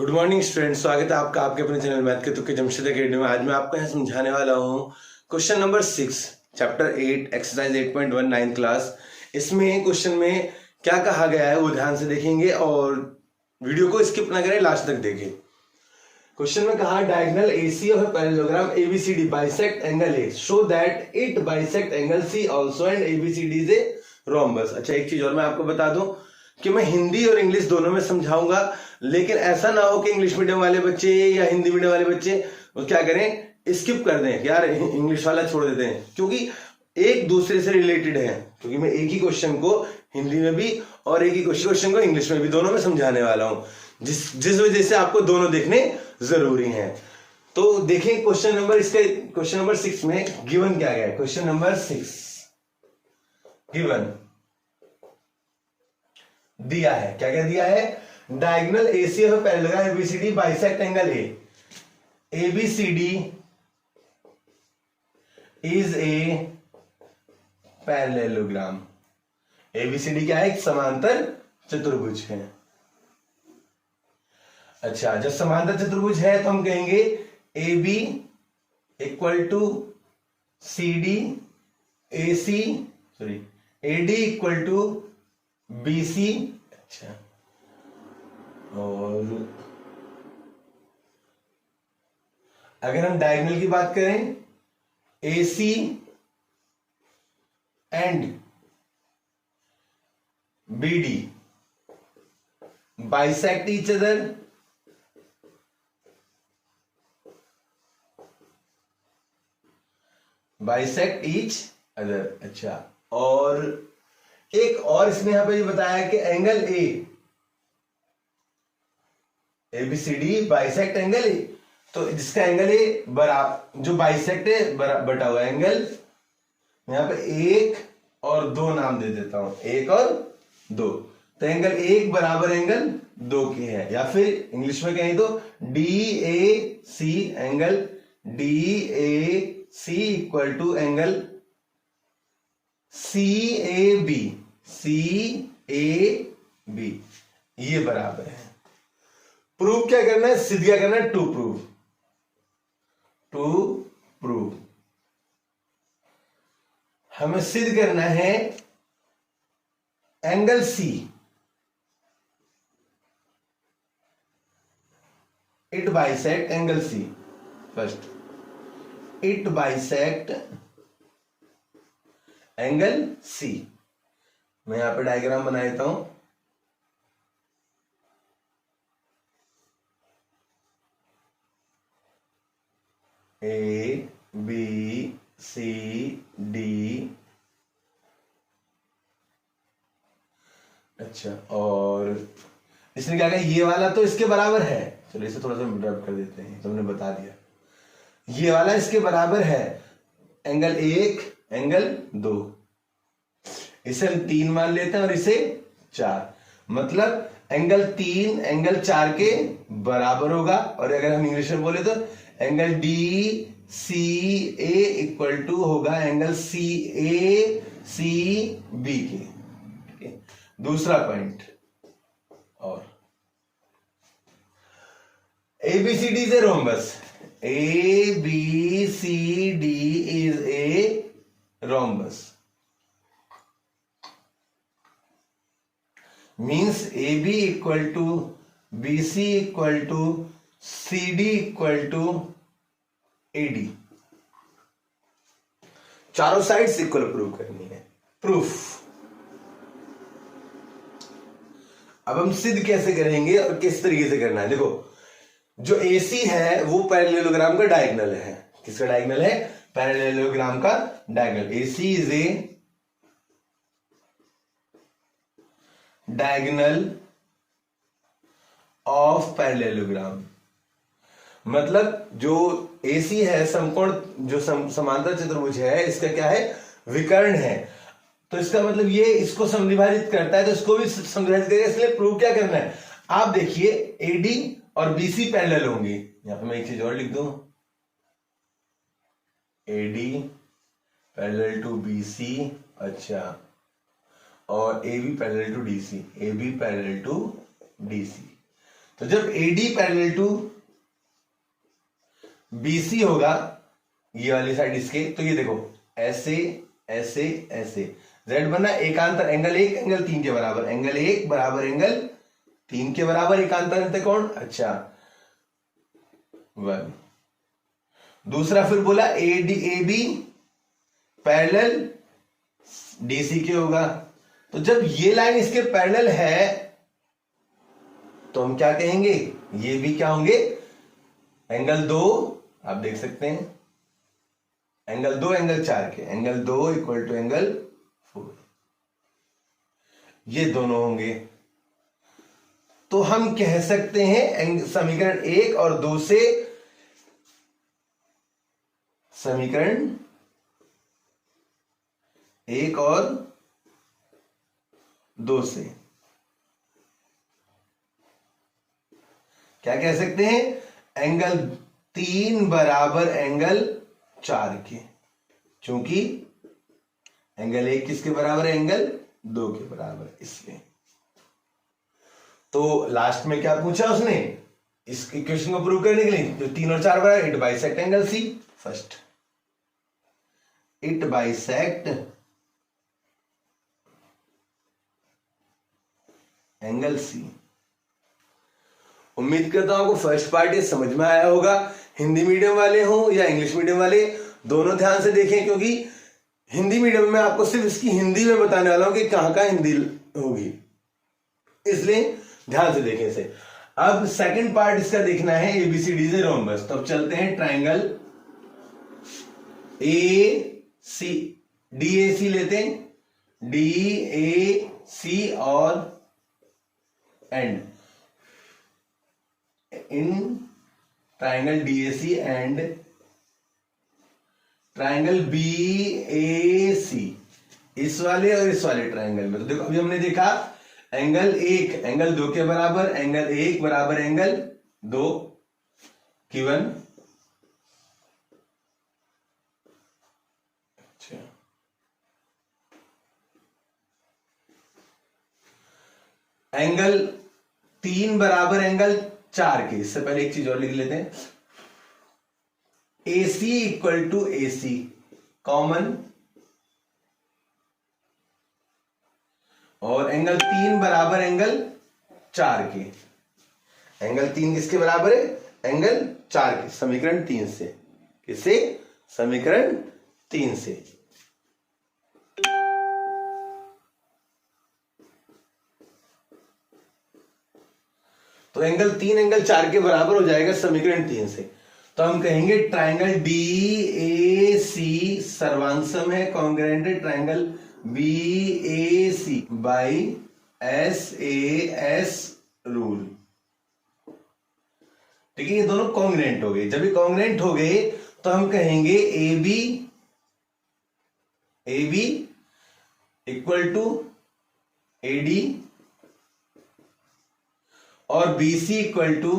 Good morning student, स्वागत है आपका आपके अपने चैनल मैथ के तुक्के जमशेद अकेडमी में। आज मैं आपको यहाँ समझाने वाला हूँ question number 6 chapter 8 exercise 8.1 9th class. इसमें क्वेश्चन में क्या कहा गया है वो ध्यान से देखेंगे और वीडियो को स्किप ना करें, लास्ट तक देखें। क्वेश्चन में कहा diagonal AC of a parallelogram ABCD bisect angle A show that it bisect angle C also and ABCD is a rhombus. अच्छा, एक चीज और मैं आपको बता दूं कि मैं हिंदी और इंग्लिश दोनों में समझाऊंगा, लेकिन ऐसा ना हो कि इंग्लिश मीडियम वाले बच्चे या हिंदी मीडियम वाले बच्चे वो क्या करें, स्किप कर दें, यार इंग्लिश वाला छोड़ देते हैं, क्योंकि एक दूसरे से रिलेटेड है। क्योंकि मैं एक ही क्वेश्चन को हिंदी में भी और एक ही क्वेश्चन को इंग्लिश में भी दोनों में समझाने वाला हूं, जिस वजह से आपको दोनों देखने जरूरी हैं। तो देखें क्वेश्चन नंबर 6 में गिवन क्या गया है। क्वेश्चन नंबर 6 गिवन दिया है, क्या क्या दिया है, diagonal AC of parallelogram ABCD bisect angle A, ABCD is a parallelogram. ABCD क्या है, एक समांतर चतुर्भुज है। अच्छा, जब समांतर चतुर्भुज है तो हम कहेंगे AB equal to CD AD equal to BC। अच्छा, और अगर हम डायगोनल की बात करें AC and BD bisect each other, अच्छा, और एक और इसने यहां पे ये बताया कि angle ABCD bisect angle A, तो जिसका एंगल A बराबर, जो बाइसेक्ट है बटा हुआ एंगल, यहां पे 1 और 2 नाम दे देता हूं, 1 और 2, तो एंगल 1 बराबर एंगल 2 की है, या फिर इंग्लिश में कहें तो DAC, angle DAC equal to angle CAB, ये बराबर है। प्रूव क्या करना है, सिद्ध क्या करना है, टू प्रूव हमें सिद्ध करना है angle C it bisect angle C। First, it bisect angle C। मैं यहां पे डायग्राम बना देता हूं। ABCD, अच्छा, और इसने क्या कहा, ये वाला तो इसके बराबर है, चलो इसे थोड़ा सा ड्रॉप कर देते हैं, तुमने बता दिया, ये वाला इसके बराबर है, एंगल 1 एंगल 2, इसे हम 3 मान लेते हैं और इसे 4, मतलब एंगल 3 एंगल 4 के बराबर होगा। और अगर हम इंग्लिश में बोले तो एंगल DCA इक्वल टू होगा एंगल CACB के। दूसरा पॉइंट, और ABCD is a rhombus, ABCD is a rhombus means AB equal to BC equal to CD equal to AD, चारों साइड्स इक्वल प्रूव करनी है। प्रूफ अब हम सिद्ध कैसे करेंगे और किस तरीके से करना है। देखो, जो AC है वो पैरेललोग्राम का डायगोनल है। किसका डायगोनल है, पैरेललोग्राम का diagonal. AC is a diagonal of parallelogram, मतलब जो AC है समकोण, जो समांतर चतुर्भुज है, इसका क्या है, विकर्ण है, तो इसका मतलब ये इसको समविभाजित करता है, तो इसको भी समविभाजित करेगा। इसलिए प्रूव क्या करना है, आप देखिए AD और BC पैरेलल होंगी। यहां पे मैं एक चीज और लिख दूं, AD पैरेलल टू BC, अच्छा, और AB parallel to DC, AB parallel to DC। तो जब AD पैरेलल टू BC होगा, ये वाली साइड इसके, तो ये देखो ऐसे ऐसे ऐसे, Z बना एकांतर एंगल 1 एंगल 3 के बराबर, एंगल 1 बराबर एंगल 3 के बराबर, एकांतर अंत कौन, अच्छा 1। दूसरा फिर बोला AB पैरेलल DC के होगा, तो जब ये लाइन इसके पैरेलल है तो हम क्या कहेंगे, ये भी क्या होंगे, एंगल 2, आप देख सकते हैं एंगल 2 एंगल 4 के, एंगल 2 इक्वल टू एंगल 4, ये दोनों होंगे। तो हम कह सकते हैं समीकरण 1 और 2 से, समीकरण 1 और 2 से क्या कह सकते हैं, एंगल 3 बराबर एंगल 4 के, क्योंकि एंगल 1 किसके बराबर है, एंगल 2 के बराबर, इसलिए। तो लास्ट में क्या पूछा उसने, इस इक्वेशन को प्रूव करने के लिए, जो 3 और 4 बराबर, it bisect angle C। First it bisect angle C। उम्मीद करता हूं आपको फर्स्ट पार्ट ये समझ में आया होगा। हिंदी मीडियम वाले हो या इंग्लिश मीडियम वाले, दोनों ध्यान से देखें, क्योंकि हिंदी मीडियम में आपको सिर्फ इसकी हिंदी में बताने वाला हूं कि कहां कहां हिंदी होगी, इसलिए ध्यान से देखें इसे। अब सेकंड पार्ट इसका देखना है ABCD से रोम्बस। तो अब चलते हैं ट्राइंगल DAC लेते हैं, DAC और and in triangle DAC and triangle BAC, इस वाले और इस वाले ट्राइंगल में। तो देखो अभी हमने देखा एंगल 1 एंगल 2 के बराबर, एंगल 1 बराबर एंगल 2 गिवन। अच्छा, एंगल 3 बराबर एंगल 4 के। इससे पहले एक चीज और लिख लेते हैं, AC equal to AC common, और एंगल 3 बराबर एंगल 4 के। एंगल 3 किसके बराबर है, एंगल 4 के, समीकरण 3 से। किससे, समीकरण 3 से। तो एंगल 3 एंगल 4 के बराबर हो जाएगा समीकरण 3 से। तो हम कहेंगे ट्राइंगल DAC सर्वांशम है, कॉन्ग्रुएंट है triangle BAC by SAS rule. ठीक है, ये दोनों कॉन्ग्रुएंट हो गए। जब ये कॉन्ग्रुएंट हो गए तो हम कहेंगे AB इक्वल टू AD और BC equal to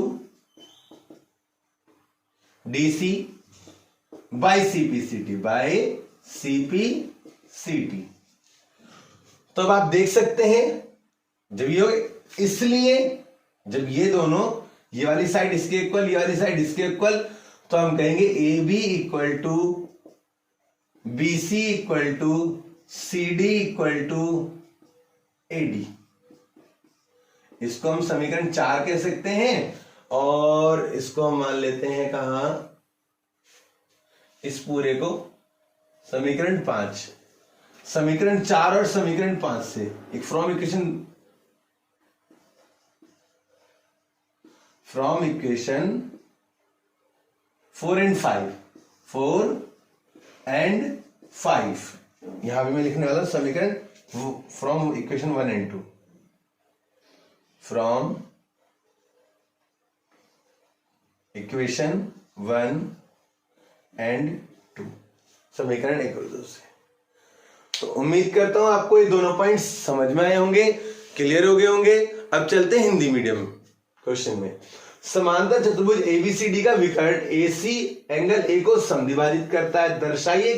DC by CPCT by CPCT। तो अब आप देख सकते हैं जब ये, इसलिए जब ये दोनों, ये वाली साइड इसके इक्वल, ये वाली साइड इसके इक्वल, तो हम कहेंगे AB equal to BC equal to CD equal to AD। इसको हम समीकरण 4 कह सकते हैं, और इसको हम मान लेते हैं कहां, इस पूरे को समीकरण 5। समीकरण 4 और समीकरण 5 से एक फ्रॉम इक्वेशन 4 एंड 5, यहां भी मैं लिखने वाला समीकरण from equation 1 and 2, from equation 1 and 2, समीकरण 1 और 2 से। तो उम्मीद करता हूं आपको ये दोनों पॉइंट्स समझ में आए होंगे, क्लियर हो गए होंगे। अब चलते हैं हिंदी मीडियम क्वेश्चन में। समांतर चतुर्भुज ABCD का विकर्ण AC एंगल A को समद्विभाजित करता है, दर्शाइए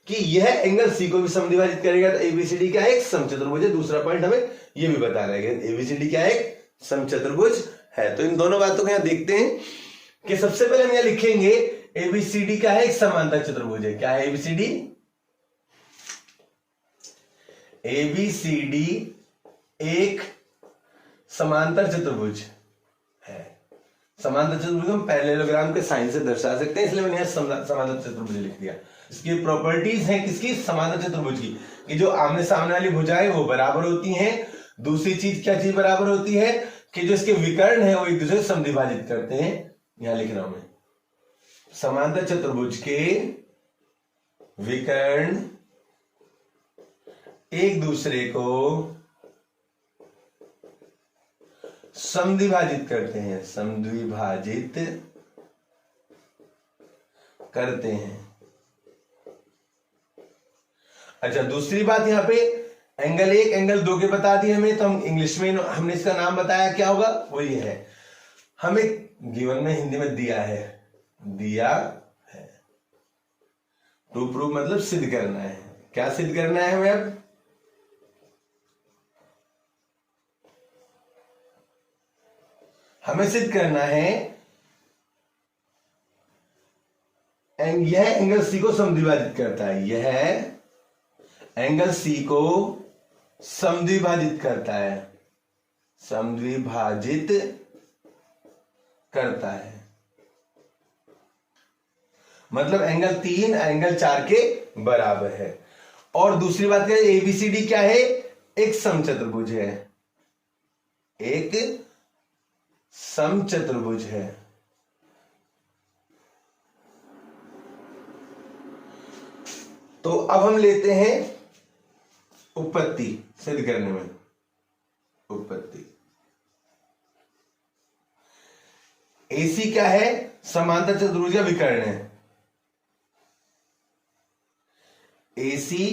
कि यह एंगल C को भी समद्विभाजित करेगा। तो ABCD क्या है, एक समचतुर्भुज है। दूसरा पॉइंट हमें यह भी बता रहा है कि ABCD क्या है, एक समचतुर्भुज है। तो इन दोनों बातों को यहां देखते हैं कि सबसे पहले हम यहां लिखेंगे एबीसीडी क्या है, एक समांतर चतुर्भुज है। क्या है एबीसीडी? एबीसीडी एक समांतर चतुर्भुज है। समांतर चतुर्भुज हम पैरेललोग्राम के साइन से दर्शा सकते हैं, इसलिए मैंने यहां समांतर चतुर्भुज लिख दिया। इसकी प्रॉपर्टीज हैं किसकी? समांतर चतुर्भुज की, कि जो आमने सामने वाली भुजाएं वो बराबर होती हैं। दूसरी चीज क्या चीज बराबर होती है? कि जो इसके विकर्ण है वो एक दूसरे से समद्विभाजित करते हैं। यहां लिख रहा हूं मैं, समांतर चतुर्भुज के विकर्ण एक दूसरे को समद्विभाजित करते हैं, समद्विभाजित करते हैं। अच्छा, दूसरी बात यहां पे एंगल 1 एंगल 2 के बता दिए हमें, तो हम इंग्लिश में हमने इसका नाम बताया, क्या होगा? वो ये है, हमें गिवन में हिंदी में दिया है, दिया है। टू प्रूव मतलब सिद्ध करना है। क्या सिद्ध करना है हमें? अब हमें सिद्ध करना है यह एंगल सी को समद्विभाजित करता है, यह एंगल सी को समद्विभाजित करता है, समद्विभाजित करता है। मतलब एंगल 3 एंगल 4 के बराबर है। और दूसरी बात क्या है? एबीसीडी क्या है? एक समचतुर्भुज है, एक समचतुर्भुज है। तो अब हम लेते हैं उत्पत्ति सिद्ध करने में। उत्पत्ति एसी क्या है? समांतर चतुर्भुज का विकर्ण है। एसी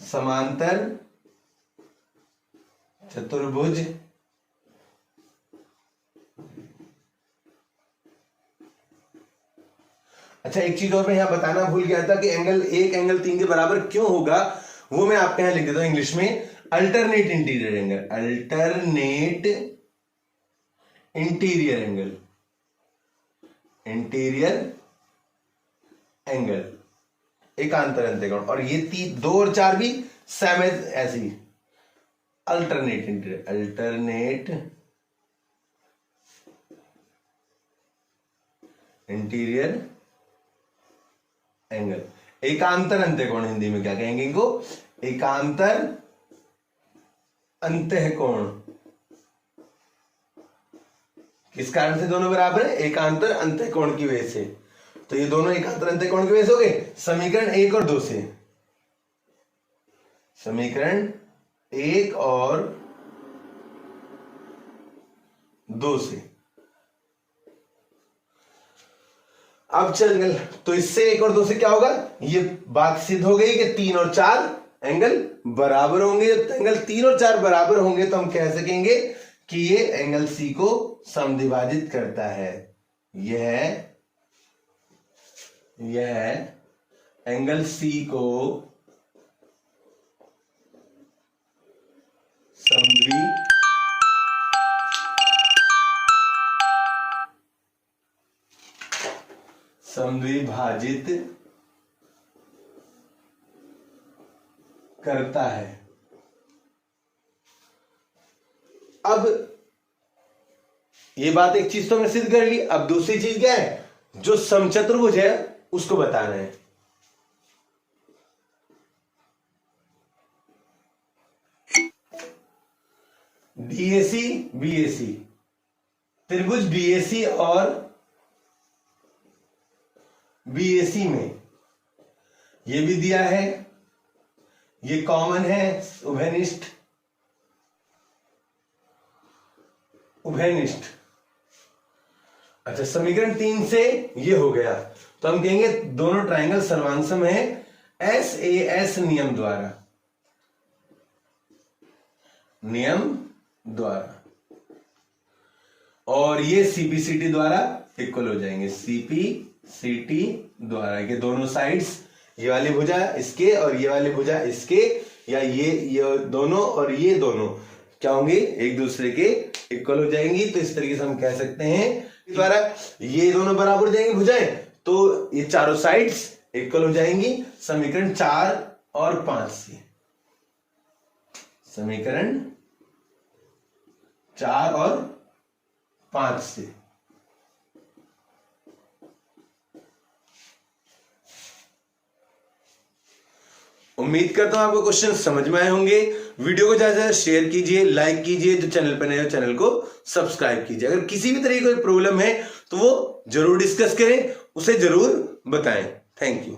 समांतर चतुर्भुज अच्छा, एक चीज और मैं यहां बताना भूल गया था कि एंगल 1 एंगल 3 के बराबर क्यों होगा, वो मैं आपके यहां लिख देता हूं इंग्लिश में। Alternate interior angle, alternate interior angle, interior angle एकांतर अंत्यकोण। और ये 2 और 4 भी सेम ऐसी alternate interior, alternate interior angle एकांतर अंत्यकोण। हिंदी में क्या कहेंगे इनको? एकांतर अंत्यकोण। किस कारण से दोनों बराबर है? एकांतर अंत्यकोण की वजह से। तो ये दोनों एकांतर अंत्यकोण की वजह से हो गए समीकरण 1 और 2 से, समीकरण 1 और 2 से। अब चल, तो इससे 1 और 2 से क्या होगा? ये बात सिद्ध हो गई कि 3 और 4 एंगल बराबर होंगे। एंगल 3 और 4 बराबर होंगे तो हम कह सकेंगे कि ये एंगल सी को समद्विभाजित करता है। यह एंगल सी को समद्विभाजित करता है। अब ये बात एक चीज तो मैं सिद्ध कर ली। अब दूसरी चीज क्या है? जो समचतुर्भुज है उसको बताना है। डीएसी बीएसी, त्रिभुज डीएसी और बीएसी में ये भी दिया है, ये कॉमन है, उभयनिष्ठ। अच्छा, समीकरण 3 से ये हो गया तो हम कहेंगे दोनों ट्रायंगल सर्वांगसम है एसएएस नियम द्वारा, और ये सीपीसीटी द्वारा इक्वल हो जाएंगे, सीपीसीटी द्वारा। के दोनों साइड्स, ये वाली भुजा इसके और ये वाली भुजा इसके, या ये दोनों और ये दोनों क्या होंगे, एक दूसरे के इक्वल हो जाएंगी। तो इस तरीके से हम कह सकते हैं द्वारा ये दोनों बराबर हो जाएंगे भुजाएं, तो ये चारों साइड्स इक्वल हो जाएंगी समीकरण 4 और 5 से। समीकरण 4 और 5 से। उम्मीद करता हूं आपको क्वेश्चन समझ में आए होंगे। वीडियो को ज्यादा से ज्यादा शेयर कीजिए, लाइक कीजिए, जो चैनल पर नए हो चैनल को सब्सक्राइब कीजिए। अगर किसी भी तरह की कोई प्रॉब्लम है तो वो जरूर डिस्कस करें, उसे जरूर बताएं। Thank you.